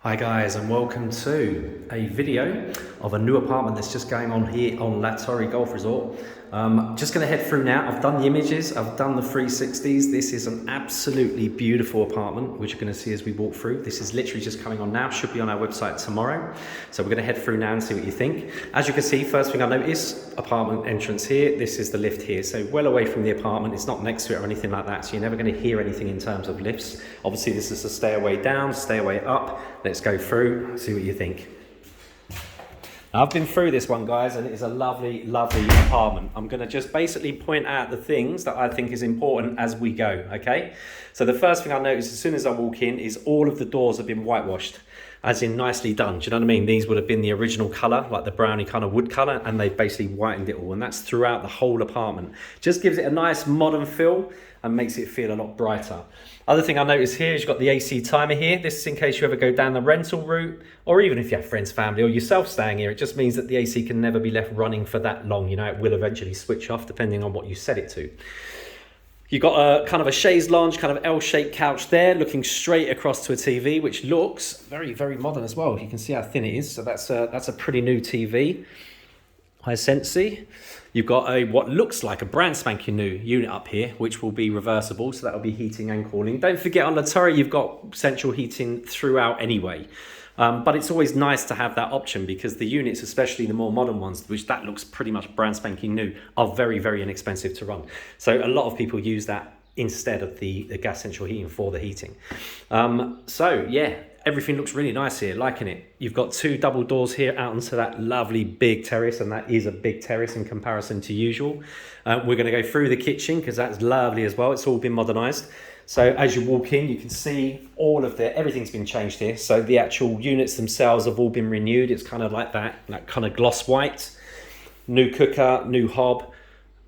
Hi guys, and welcome to a video of a new apartment that's just going on here on Torre Golf Resort. Just going to head through now. I've done the images, I've done the 360s. This is an absolutely beautiful apartment, which you're going to see as we walk through. This is literally just coming on now, should be on our website tomorrow. So we're going to head through now and see what you think. As you can see, first thing I notice, apartment entrance here. This is the lift here. So well away from the apartment, it's not next to it or anything like that. So you're never going to hear anything in terms of lifts. Obviously this is a stairway down, stairway up. Let's go through, see what you think. Now, I've been through this one, guys, and it is a lovely, lovely apartment. I'm going to just basically point out the things that I think is important as we go, okay? So the first thing I notice as soon as I walk in is all of the doors have been whitewashed, as in nicely done. Do you know what I mean? These would have been the original colour, like the brownie kind of wood colour, and they basically whitened it all, and that's throughout the whole apartment. Just gives it a nice modern feel and makes it feel a lot brighter. Other thing I notice here is you've got the AC timer here. This is in case you ever go down the rental route, or even if you have friends, family, or yourself staying here. It just means that the AC can never be left running for that long. You know, it will eventually switch off depending on what you set it to. You've got a kind of a chaise lounge, kind of L-shaped couch there, looking straight across to a TV, which looks very, very modern as well. You can see how thin it is. So that's a pretty new TV. Hisense. You've got a what looks like a brand spanking new unit up here, which will be reversible, so that'll be heating and cooling. Don't forget on the turret you've got central heating throughout anyway, but it's always nice to have that option because the units, especially the more modern ones, which that looks pretty much brand spanking new, are very, very inexpensive to run. So a lot of people use that instead of the gas central heating for the heating. So yeah, everything looks really nice here, liking it. You've got two double doors here out onto that lovely big terrace, and that is a big terrace in comparison to usual. We're going to go through the kitchen because that's lovely as well. It's all been modernised. So as you walk in, you can see all of everything's been changed here. So the actual units themselves have all been renewed. It's kind of like that kind of gloss white. New cooker, new hob,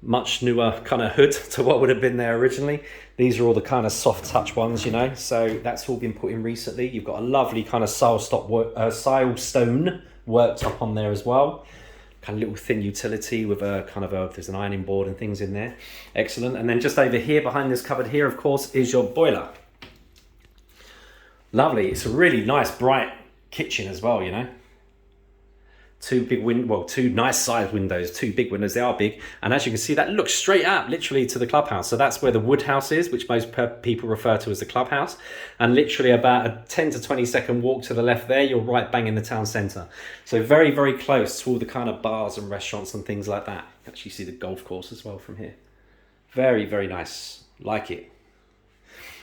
much newer kind of hood to what would have been there originally. These are all the kind of soft touch ones, you know, so that's all been put in recently. You've got a lovely kind of silestone worktop on there as well. Kind of little thin utility with a kind of there's an ironing board and things in there. Excellent. And then just over here behind this cupboard here, of course, is your boiler. Lovely. It's a really nice bright kitchen as well, you know. Two nice sized windows, two big windows. They are big, and as you can see, that looks straight out literally to the clubhouse. So that's where the wood house is, which most people refer to as the clubhouse. And literally about a 10 to 20 second walk to the left there, you're right bang in the town centre. So very, very close to all the kind of bars and restaurants and things like that. You can actually see the golf course as well from here. Very, very nice. Like it.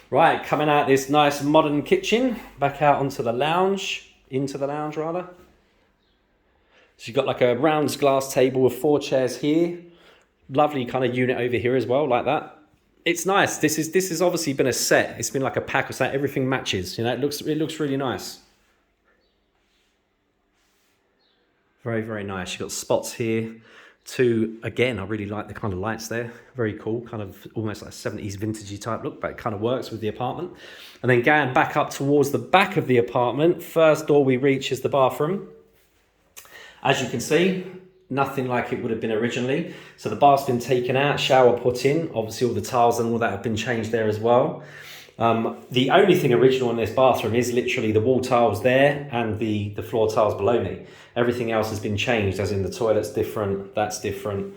Right, coming out this nice modern kitchen, back out onto the lounge, into the lounge rather. So you've got like a round glass table with 4 chairs here. Lovely kind of unit over here as well, like that. It's nice. This has obviously been a set. It's been like a pack or something. Everything matches. You know, it looks really nice. Very, very nice. You've got spots here. Again, I really like the kind of lights there. Very cool, kind of almost like a 70s vintagey type look, but it kind of works with the apartment. And then going back up towards the back of the apartment, first door we reach is the bathroom. As you can see, nothing like it would have been originally. So the bath's been taken out, shower put in. Obviously all the tiles and all that have been changed there as well. The only thing original in this bathroom is literally the wall tiles there and the floor tiles below me. Everything else has been changed, as in the toilet's different, that's different.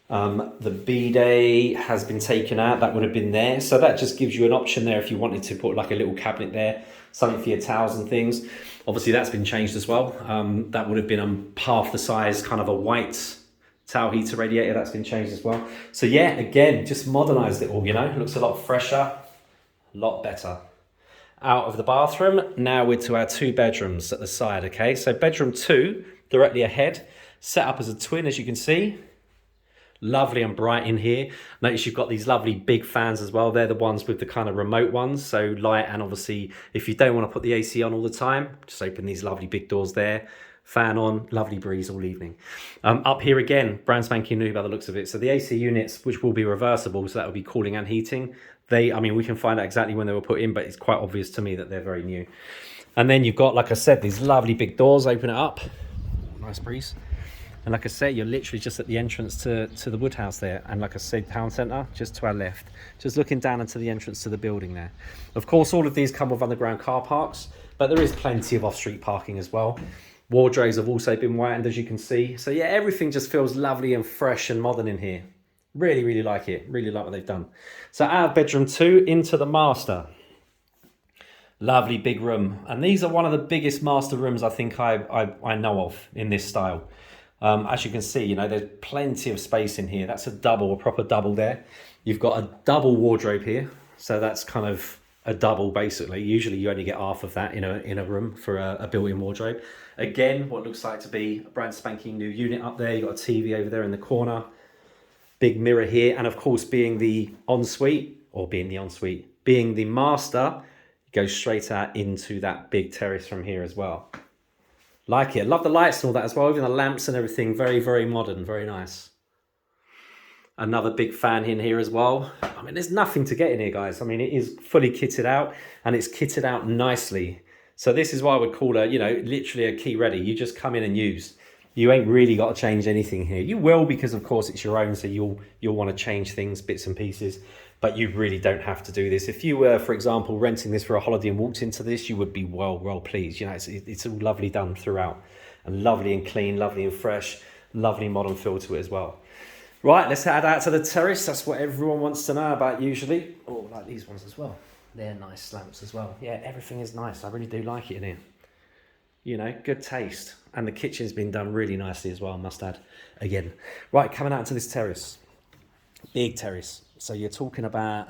The bidet has been taken out, that would have been there. So that just gives you an option there if you wanted to put like a little cabinet there, something for your towels and things. Obviously that's been changed as well. That would have been half the size, kind of a white towel heater radiator, that's been changed as well. So yeah, again, just modernised it all, you know, it looks a lot fresher, a lot better. Out of the bathroom, now we're to our 2 bedrooms at the side, okay? So bedroom 2, directly ahead, set up as a twin, as you can see. Lovely and bright in here. Notice you've got these lovely big fans as well. They're the ones with the kind of remote ones. So light, and obviously if you don't want to put the AC on all the time, just open these lovely big doors there. Fan on, lovely breeze all evening. Up here again, brand spanking new by the looks of it. So the AC units, which will be reversible, so that will be cooling and heating. We can find out exactly when they were put in, but it's quite obvious to me that they're very new. And then you've got, like I said, these lovely big doors. Open it up. Nice breeze. And like I say, you're literally just at the entrance to the wood house there. And like I said, town centre, just to our left. Just looking down into the entrance to the building there. Of course, all of these come with underground car parks. but there is plenty of off-street parking as well. Wardrobes have also been whitened, as you can see. So yeah, everything just feels lovely and fresh and modern in here. Really, really like it. Really like what they've done. So out of bedroom 2 into the master. Lovely big room. And these are one of the biggest master rooms I think I know of in this style. As you can see, you know, there's plenty of space in here. That's a double, a proper double there. You've got a double wardrobe here. So that's kind of a double basically. Usually you only get half of that in a room for a built-in wardrobe. Again, what looks like to be a brand spanking new unit up there. You've got a TV over there in the corner. Big mirror here. And of course, being the ensuite, being the master, go straight out into that big terrace from here as well. Like it. Love the lights and all that as well. Even the lamps and everything. Very, very modern. Very nice. Another big fan in here as well. I mean, there's nothing to get in here, guys. I mean, it is fully kitted out and it's kitted out nicely. So this is why I would call it, you know, literally a key ready. You just come in and use. You ain't really got to change anything here. You will, because of course it's your own. So you'll want to change things, bits and pieces. But you really don't have to do this. If you were, for example, renting this for a holiday and walked into this, you would be well pleased. You know, it's all lovely done throughout, and lovely and clean, lovely and fresh, lovely modern feel to it as well. Right, let's head out to the terrace. That's what everyone wants to know about usually. Oh, like these ones as well. They're nice lamps as well. Yeah, everything is nice. I really do like it in here. You know, good taste. And the kitchen's been done really nicely as well, I must add. Again. Right, coming out to this terrace. Big terrace. So you're talking about,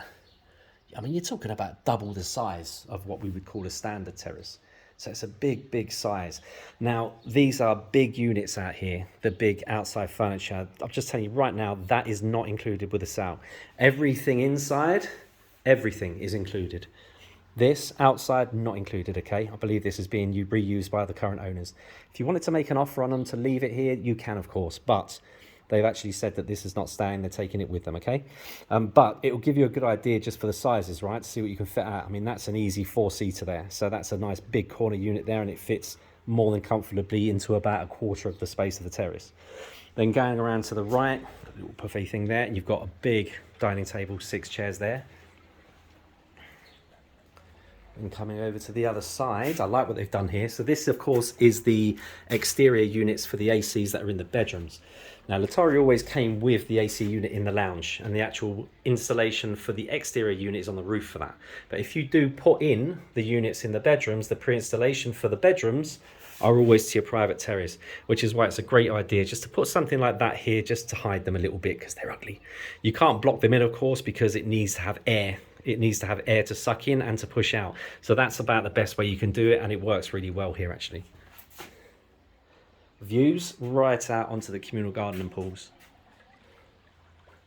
I mean, you're talking about double the size of what we would call a standard terrace. So it's a big, big size. Now, these are big units out here, the big outside furniture. I'm just telling you right now, that is not included with the sale. Everything inside, everything is included. This outside, not included, okay? I believe this is being reused by the current owners. If you wanted to make an offer on them to leave it here, you can, of course, but they've actually said that this is not staying, they're taking it with them, okay? But it will give you a good idea just for the sizes, right? To see what you can fit out. I mean, that's an easy 4-seater there. So that's a nice big corner unit there, and it fits more than comfortably into about a quarter of the space of the terrace. Then going around to the right, a little buffet thing there, and you've got a big dining table, 6 chairs there. And coming over to the other side, I like what they've done here. So this, of course, is the exterior units for the ACs that are in the bedrooms. Now, Latore always came with the AC unit in the lounge, and the actual installation for the exterior unit is on the roof for that. But if you do put in the units in the bedrooms, the pre-installation for the bedrooms are always to your private terrace, which is why it's a great idea just to put something like that here just to hide them a little bit because they're ugly. You can't block them in, of course, because it needs to have air. It needs to have air to suck in and to push out. So that's about the best way you can do it, and it works really well here actually. Views right out onto the communal garden and pools.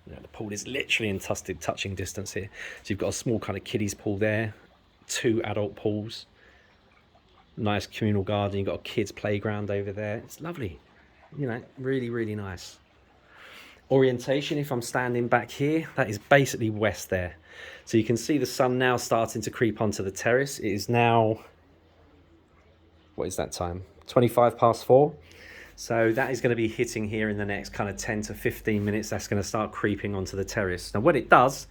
You know, the pool is literally in touching distance here. So you've got a small kind of kiddies pool there, 2 adult pools, nice communal garden. You've got a kids playground over there. It's lovely, you know, really, really nice. Orientation, if I'm standing back here, that is basically west there. So you can see the sun now starting to creep onto the terrace. It is now, what is that time? 4:25. So that is going to be hitting here in the next kind of 10 to 15 minutes. That's going to start creeping onto the terrace. Now when it does,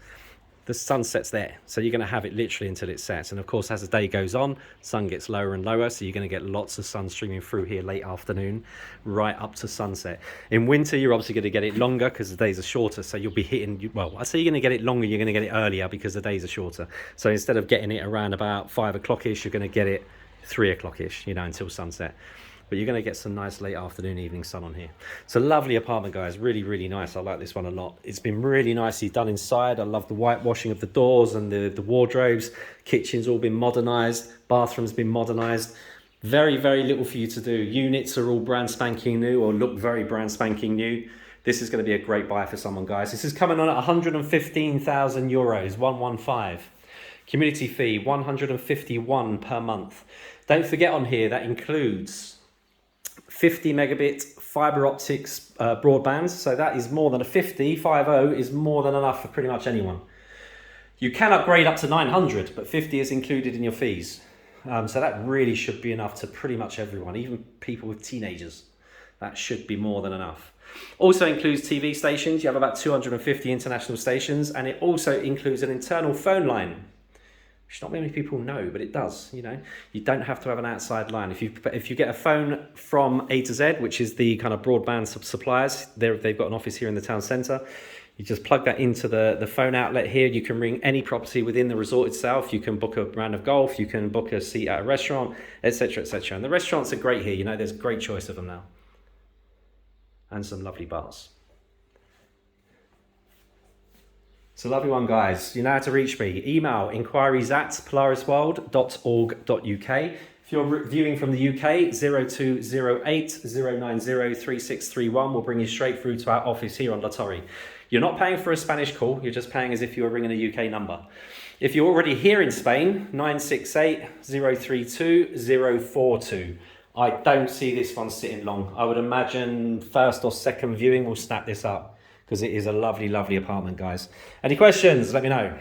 the sun sets there. So you're going to have it literally until it sets. And of course, as the day goes on, sun gets lower and lower. So you're going to get lots of sun streaming through here late afternoon, right up to sunset. In winter, you're obviously going to get it longer because the days are shorter. So you'll be hitting, well, I say you're going to get it longer, you're going to get it earlier because the days are shorter. So instead of getting it around about 5 o'clock-ish, you're going to get it 3 o'clock-ish, you know, until sunset. But you're going to get some nice late afternoon, evening sun on here. It's a lovely apartment, guys. Really, really nice. I like this one a lot. It's been really nicely done inside. I love the whitewashing of the doors and the wardrobes. Kitchen's all been modernised. Bathroom's been modernised. Very, very little for you to do. Units are all brand spanking new or look very brand spanking new. This is going to be a great buy for someone, guys. This is coming on at €115,000, 115. Community fee, 151 per month. Don't forget on here, that includes 50 megabit fiber optics broadband. So that is more than a 50 is more than enough for pretty much anyone. You can upgrade up to 900, but 50 is included in your fees. So that really should be enough to pretty much everyone, even people with teenagers. That should be more than enough. Also includes TV stations. You have about 250 international stations, and it also includes an internal phone line. which not many people know, but it does. You know, you don't have to have an outside line. If you get a phone from A to Z, which is the kind of broadband suppliers, they've got an office here in the town centre. You just plug that into the phone outlet here. You can ring any property within the resort itself. You can book a round of golf. You can book a seat at a restaurant, etc., etc. And the restaurants are great here. You know, there's a great choice of them now, and some lovely bars. It's a lovely one, guys. You know how to reach me. Email inquiries@polarisworld.org.uk. If you're viewing from the UK, 0208 090 3631 will bring you straight through to our office here on La Torre. You're not paying for a Spanish call, you're just paying as if you were ringing a UK number. If you're already here in Spain, 968 032 042. I don't see this one sitting long. I would imagine first or second viewing will snap this up, because it is a lovely, lovely apartment, guys. Any questions? Let me know.